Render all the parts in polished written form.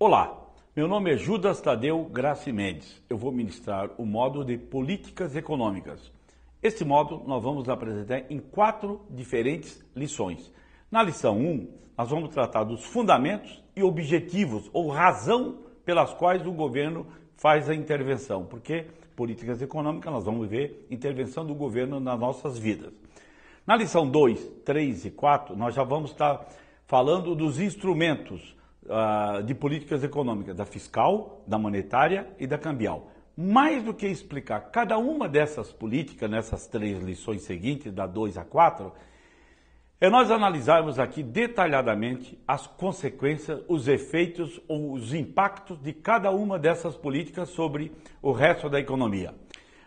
Olá, meu nome é Judas Tadeu Grassi Mendes. Eu vou ministrar o módulo de Políticas Econômicas. Este módulo nós vamos apresentar em 4 diferentes lições. Na lição 1, nós vamos tratar dos fundamentos e objetivos ou razão pelas quais o governo faz a intervenção, porque políticas econômicas nós vamos ver intervenção do governo nas nossas vidas. Na lição 2, 3 e 4, nós já vamos estar falando dos instrumentos de políticas econômicas, da fiscal, da monetária e da cambial. Mais do que explicar cada uma dessas políticas, nessas 3 lições seguintes, da 2 a 4, é nós analisarmos aqui detalhadamente as consequências, os efeitos ou os impactos de cada uma dessas políticas sobre o resto da economia.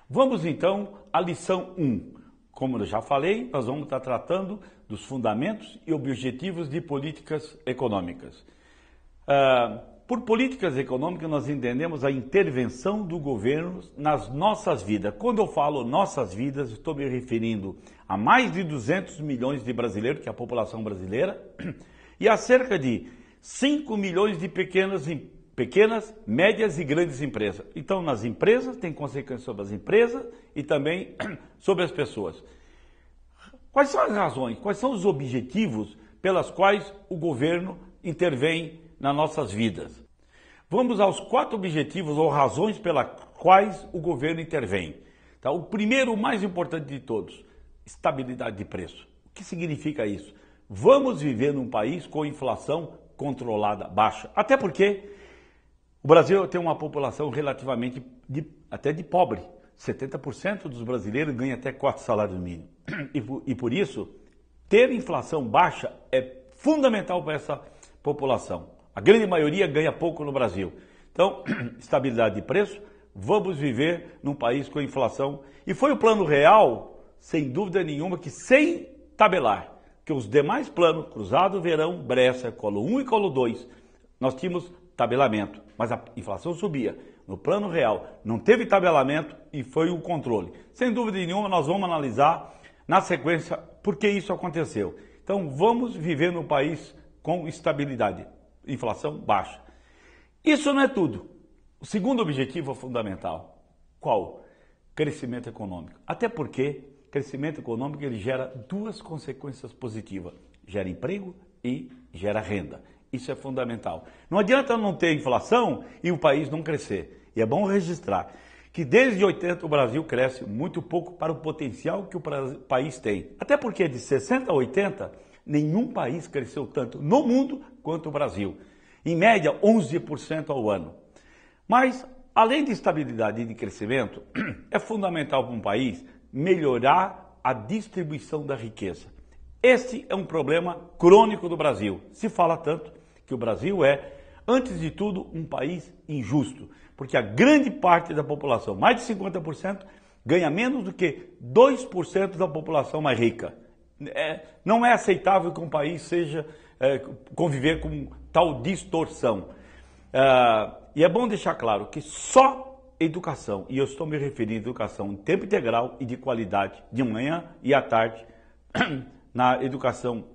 Vamos então à lição 1. Como eu já falei, nós vamos estar tratando dos fundamentos e objetivos de políticas econômicas. Por políticas econômicas, nós entendemos a intervenção do governo nas nossas vidas. Quando eu falo nossas vidas, estou me referindo a mais de 200 milhões de brasileiros, que é a população brasileira, e a cerca de 5 milhões de pequenas, médias e grandes empresas. Então, nas empresas, tem consequências sobre as empresas e também sobre as pessoas. Quais são as razões, quais são os objetivos pelas quais o governo intervém nas nossas vidas? Vamos aos 4 objetivos ou razões pelas quais o governo intervém. Tá? O primeiro, o mais importante de todos, estabilidade de preço. O que significa isso? Vamos viver num país com inflação controlada, baixa. Até porque o Brasil tem uma população relativamente até de pobre. 70% dos brasileiros ganham até 4 salários mínimos. E por isso, ter inflação baixa é fundamental para essa população. A grande maioria ganha pouco no Brasil. Então, estabilidade de preço, vamos viver num país com inflação. E foi o Plano Real, sem dúvida nenhuma, que sem tabelar, que os demais planos, Cruzado, Verão, Bresser, Colo 1 e Colo 2, nós tínhamos tabelamento, mas a inflação subia. No Plano Real não teve tabelamento e foi o controle. Sem dúvida nenhuma, nós vamos analisar na sequência por que isso aconteceu. Então, vamos viver num país com estabilidade. Inflação baixa. Isso não é tudo. O segundo objetivo é fundamental. Qual? Crescimento econômico. Até porque crescimento econômico ele gera 2 consequências positivas. Gera emprego e gera renda. Isso é fundamental. Não adianta não ter inflação e o país não crescer. E é bom registrar que desde 80 o Brasil cresce muito pouco para o potencial que o país tem. Até porque de 60 a 80 nenhum país cresceu tanto no mundo quanto o Brasil. Em média, 11% ao ano. Mas, além de estabilidade e de crescimento, é fundamental para um país melhorar a distribuição da riqueza. Esse é um problema crônico do Brasil. Se fala tanto que o Brasil é, antes de tudo, um país injusto. Porque a grande parte da população, mais de 50%, ganha menos do que 2% da população mais rica. Não é aceitável que um país seja conviver com tal distorção. E é bom deixar claro que só educação, e eu estou me referindo à educação em tempo integral e de qualidade, de manhã e à tarde, na educação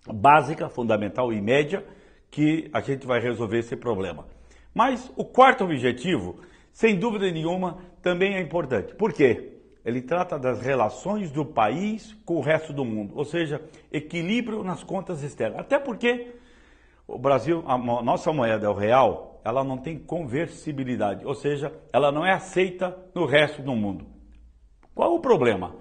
básica, fundamental e média, que a gente vai resolver esse problema. Mas o 4º objetivo, sem dúvida nenhuma, também é importante. Por quê? Ele trata das relações do país com o resto do mundo, ou seja, equilíbrio nas contas externas. Até porque o Brasil, a nossa moeda, o real, ela não tem conversibilidade, ou seja, ela não é aceita no resto do mundo. Qual o problema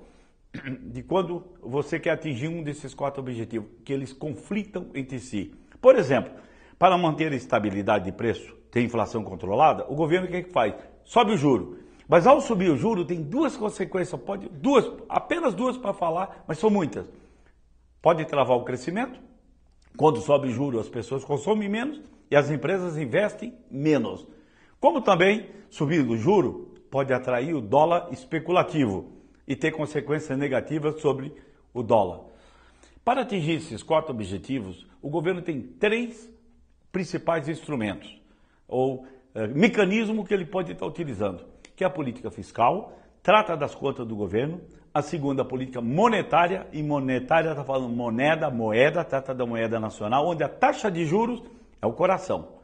de quando você quer atingir um desses 4 objetivos? Que eles conflitam entre si. Por exemplo, para manter a estabilidade de preço, ter inflação controlada, o governo o que faz? Sobe o juro. Mas ao subir o juro tem 2 consequências, apenas 2 para falar, mas são muitas. Pode travar o crescimento, quando sobe o juro as pessoas consomem menos e as empresas investem menos. Como também, subindo o juro, pode atrair o dólar especulativo e ter consequências negativas sobre o dólar. Para atingir esses 4 objetivos, o governo tem 3 principais instrumentos, ou mecanismo que ele pode estar utilizando. Que é a política fiscal, trata das contas do governo. A segunda, a política monetária, e monetária está falando moeda, trata da moeda nacional, onde a taxa de juros é o coração.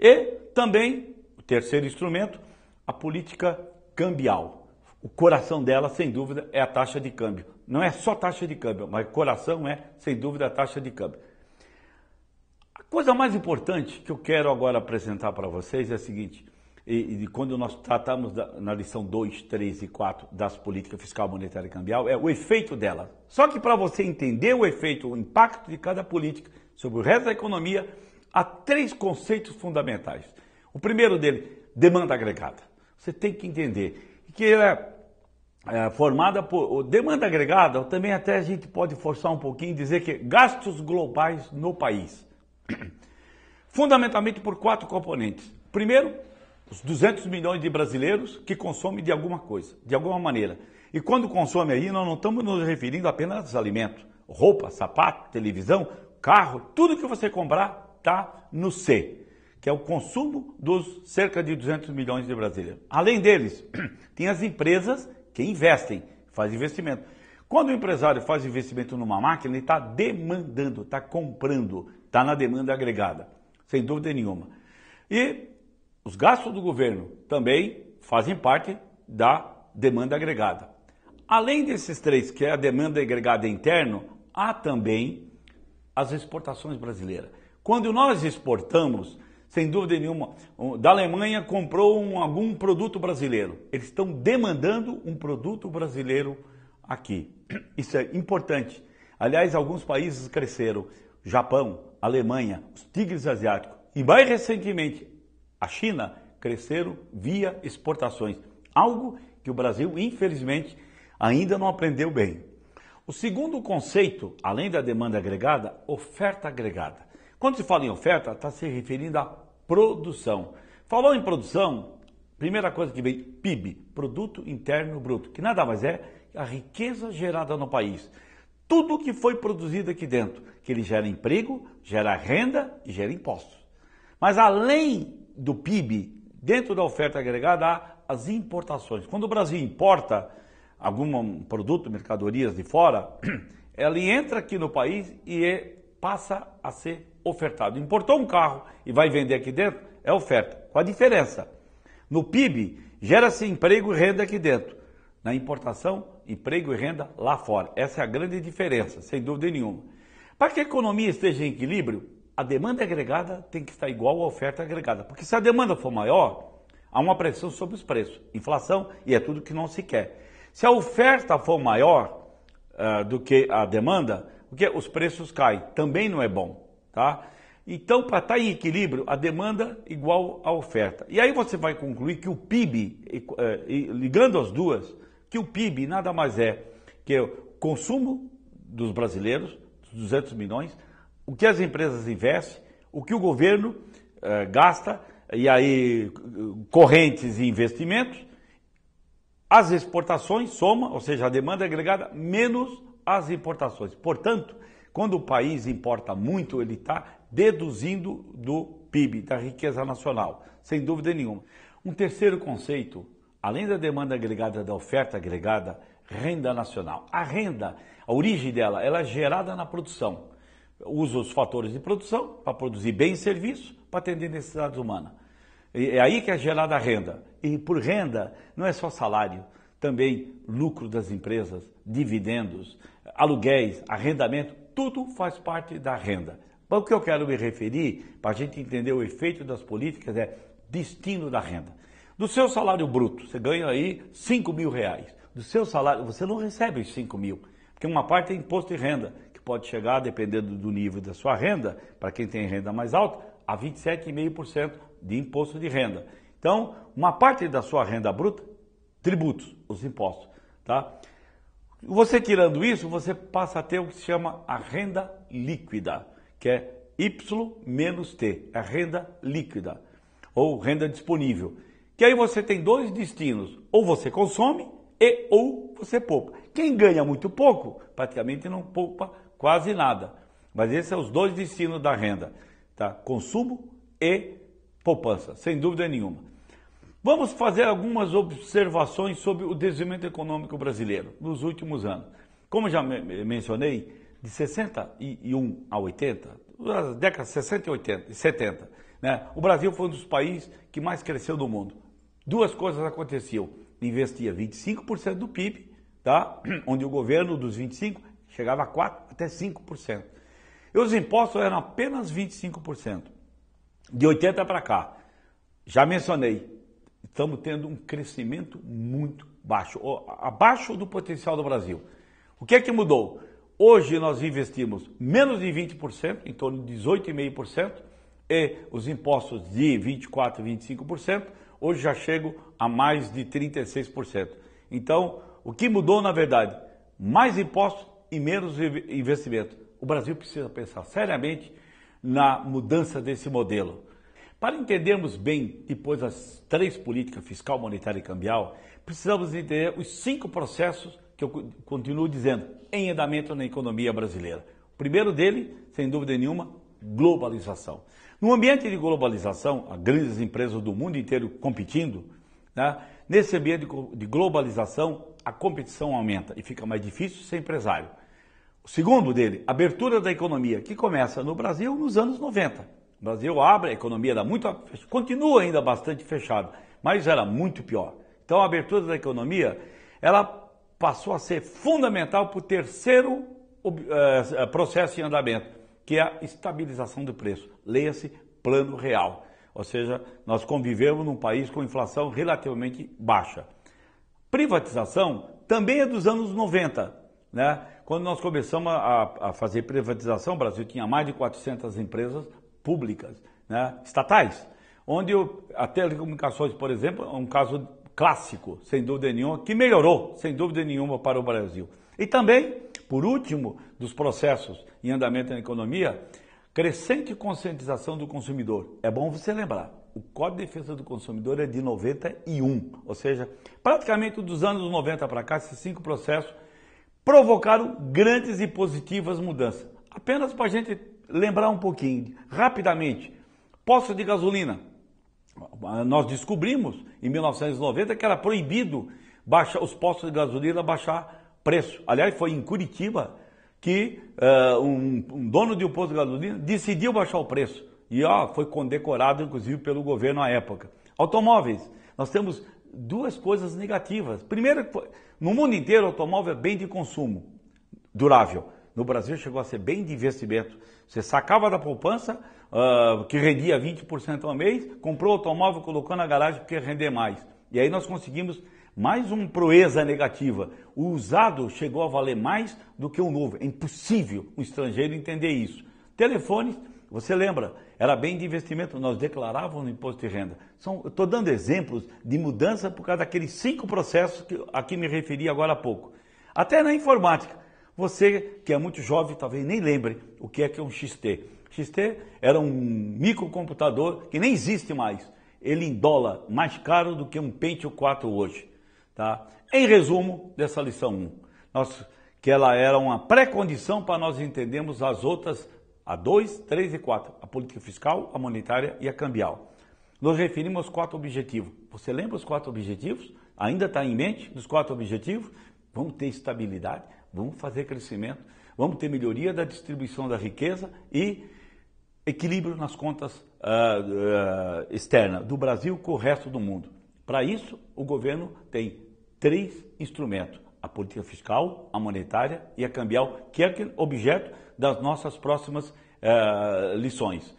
E também, o terceiro instrumento, a política cambial. O coração dela, sem dúvida, é a taxa de câmbio. Não é só taxa de câmbio, mas o coração é, sem dúvida, a taxa de câmbio. A coisa mais importante que eu quero agora apresentar para vocês é a seguinte, e quando nós tratamos na lição 2, 3 e 4 das políticas fiscal, monetária e cambial, é o efeito dela. Só que para você entender o efeito, o impacto de cada política sobre o resto da economia, há 3 conceitos fundamentais. O primeiro dele, demanda agregada. Você tem que entender que ela é formada por demanda agregada, também até a gente pode forçar um pouquinho e dizer que gastos globais no país. Fundamentalmente por 4 componentes. Primeiro, os 200 milhões de brasileiros que consomem de alguma coisa, de alguma maneira. E quando consome aí, nós não estamos nos referindo apenas a alimentos. Roupa, sapato, televisão, carro, tudo que você comprar está no C, que é o consumo dos cerca de 200 milhões de brasileiros. Além deles, tem as empresas que investem, fazem investimento. Quando o empresário faz investimento numa máquina, ele está demandando, está comprando, está na demanda agregada, sem dúvida nenhuma. E os gastos do governo também fazem parte da demanda agregada. Além desses 3, que é a demanda agregada interna, há também as exportações brasileiras. Quando nós exportamos, sem dúvida nenhuma, da Alemanha comprou algum produto brasileiro. Eles estão demandando um produto brasileiro aqui. Isso é importante. Aliás, alguns países cresceram. Japão, Alemanha, os tigres asiáticos. E mais recentemente, a China cresceram via exportações. Algo que o Brasil, infelizmente, ainda não aprendeu bem. O segundo conceito, além da demanda agregada, oferta agregada. Quando se fala em oferta, está se referindo à produção. Falou em produção, primeira coisa que vem, PIB, Produto Interno Bruto, que nada mais é a riqueza gerada no país. Tudo que foi produzido aqui dentro, que ele gera emprego, gera renda e gera impostos. Mas além do PIB, dentro da oferta agregada, há as importações. Quando o Brasil importa algum produto, mercadorias de fora, ele entra aqui no país e passa a ser ofertado. Importou um carro e vai vender aqui dentro, é oferta. Qual a diferença? No PIB, gera-se emprego e renda aqui dentro. Na importação, emprego e renda lá fora. Essa é a grande diferença, sem dúvida nenhuma. Para que a economia esteja em equilíbrio, a demanda agregada tem que estar igual à oferta agregada. Porque se a demanda for maior, há uma pressão sobre os preços. Inflação, e é tudo que não se quer. Se a oferta for maior do que a demanda, porque os preços caem, também não é bom, tá? Então, para estar em equilíbrio, a demanda igual à oferta. E aí você vai concluir que o PIB, ligando as duas, que o PIB nada mais é que o consumo dos brasileiros, dos 200 milhões, o que as empresas investem, o que o governo gasta, e aí correntes e investimentos, as exportações soma, ou seja, a demanda agregada, menos as importações. Portanto, quando o país importa muito, ele está deduzindo do PIB, da riqueza nacional, sem dúvida nenhuma. Um terceiro conceito, além da demanda agregada, da oferta agregada, renda nacional. A renda, a origem dela, ela é gerada na produção. Usa os fatores de produção para produzir bens e serviços, para atender necessidades humanas. É aí que é gerada a renda. E por renda, não é só salário, também lucro das empresas, dividendos, aluguéis, arrendamento, tudo faz parte da renda. Mas o que eu quero me referir, para a gente entender o efeito das políticas, é destino da renda. Do seu salário bruto, você ganha aí 5 mil reais. Do seu salário, você não recebe os 5 mil, porque uma parte é imposto de renda, que pode chegar, dependendo do nível da sua renda, para quem tem renda mais alta, a 27,5% de imposto de renda. Então, uma parte da sua renda bruta, tributos, os impostos, tá? Você tirando isso, você passa a ter o que se chama a renda líquida, que é Y menos T, a renda líquida, ou renda disponível. Que aí você tem 2 destinos, ou você consome ou você poupa. Quem ganha muito pouco, praticamente não poupa quase nada. Mas esses são os 2 destinos da renda, tá? Consumo e poupança, sem dúvida nenhuma. Vamos fazer algumas observações sobre o desenvolvimento econômico brasileiro nos últimos anos. Como já mencionei, de 61 a 80, das décadas 60 e 80 e 70, né? O Brasil foi um dos países que mais cresceu no mundo. Duas coisas aconteciam. Investia 25% do PIB, tá? Onde o governo dos 25% chegava a 4% até 5%. E os impostos eram apenas 25%. De 80 para cá, já mencionei, estamos tendo um crescimento muito baixo, abaixo do potencial do Brasil. O que é que mudou? Hoje nós investimos menos de 20%, em torno de 18,5%, e os impostos de 24%, 25%, hoje já chegam a mais de 36%. Então, o que mudou na verdade? Mais impostos e menos investimento. O Brasil precisa pensar seriamente na mudança desse modelo. Para entendermos bem, depois das 3 políticas fiscal, monetária e cambial, precisamos entender os 5 processos que eu continuo dizendo, em andamento na economia brasileira. O primeiro dele, sem dúvida nenhuma, globalização. No ambiente de globalização, as grandes empresas do mundo inteiro competindo, né? Nesse ambiente de globalização, a competição aumenta e fica mais difícil ser empresário. O segundo dele, abertura da economia, que começa no Brasil nos anos 90. O Brasil abre, a economia era continua ainda bastante fechada, mas era muito pior. Então a abertura da economia, ela passou a ser fundamental para o terceiro processo em andamento, que é a estabilização do preço. Leia-se plano real. Ou seja, nós convivemos num país com inflação relativamente baixa. Privatização também é dos anos 90, né? Quando nós começamos a fazer privatização, o Brasil tinha mais de 400 empresas públicas, né, estatais, onde a telecomunicações, por exemplo, é um caso clássico, sem dúvida nenhuma, que melhorou, sem dúvida nenhuma, para o Brasil. E também, por último, dos processos em andamento na economia, crescente conscientização do consumidor. É bom você lembrar, o Código de Defesa do Consumidor é de 91, ou seja, praticamente dos anos 90 para cá, esses 5 processos provocaram grandes e positivas mudanças. Apenas para a gente lembrar um pouquinho, rapidamente, posto de gasolina. Nós descobrimos em 1990 que era proibido os postos de gasolina baixar preço. Aliás, foi em Curitiba que um dono de um posto de gasolina decidiu baixar o preço. E foi condecorado, inclusive, pelo governo à época. Automóveis, nós temos 2 coisas negativas. Primeiro, no mundo inteiro, o automóvel é bem de consumo durável. No Brasil chegou a ser bem de investimento. Você sacava da poupança, que rendia 20% ao mês, comprou o automóvel, colocou na garagem porque ia render mais. E aí nós conseguimos mais uma proeza negativa. O usado chegou a valer mais do que o novo. É impossível um estrangeiro entender isso. Telefones, você lembra, era bem de investimento, nós declarávamos no imposto de renda. Eu estou dando exemplos de mudança por causa daqueles 5 processos a que me referi agora há pouco. Até na informática. Você que é muito jovem talvez nem lembre o que é um XT. XT era um microcomputador que nem existe mais. Ele em dólar mais caro do que um Pentium 4 hoje. Tá? Em resumo dessa lição 1, que ela era uma pré-condição para nós entendermos as outras, a 2, 3 e 4, a política fiscal, a monetária e a cambial. Nos referimos aos 4 objetivos. Você lembra os 4 objetivos? Ainda está em mente dos 4 objetivos? Vamos ter estabilidade, vamos fazer crescimento, vamos ter melhoria da distribuição da riqueza e equilíbrio nas contas externas do Brasil com o resto do mundo. Para isso, o governo tem 3 instrumentos: a política fiscal, a monetária e a cambial, que é objeto das nossas próximas lições.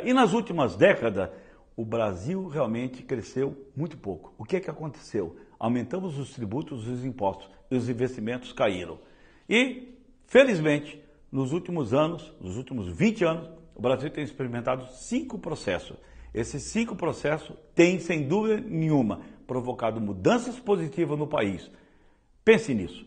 E nas últimas décadas, o Brasil realmente cresceu muito pouco. O que é que aconteceu? Aumentamos os tributos e os impostos e os investimentos caíram. E, felizmente, nos últimos anos, nos últimos 20 anos, o Brasil tem experimentado 5 processos. Esses 5 processos têm, sem dúvida nenhuma, provocado mudanças positivas no país. Pense nisso.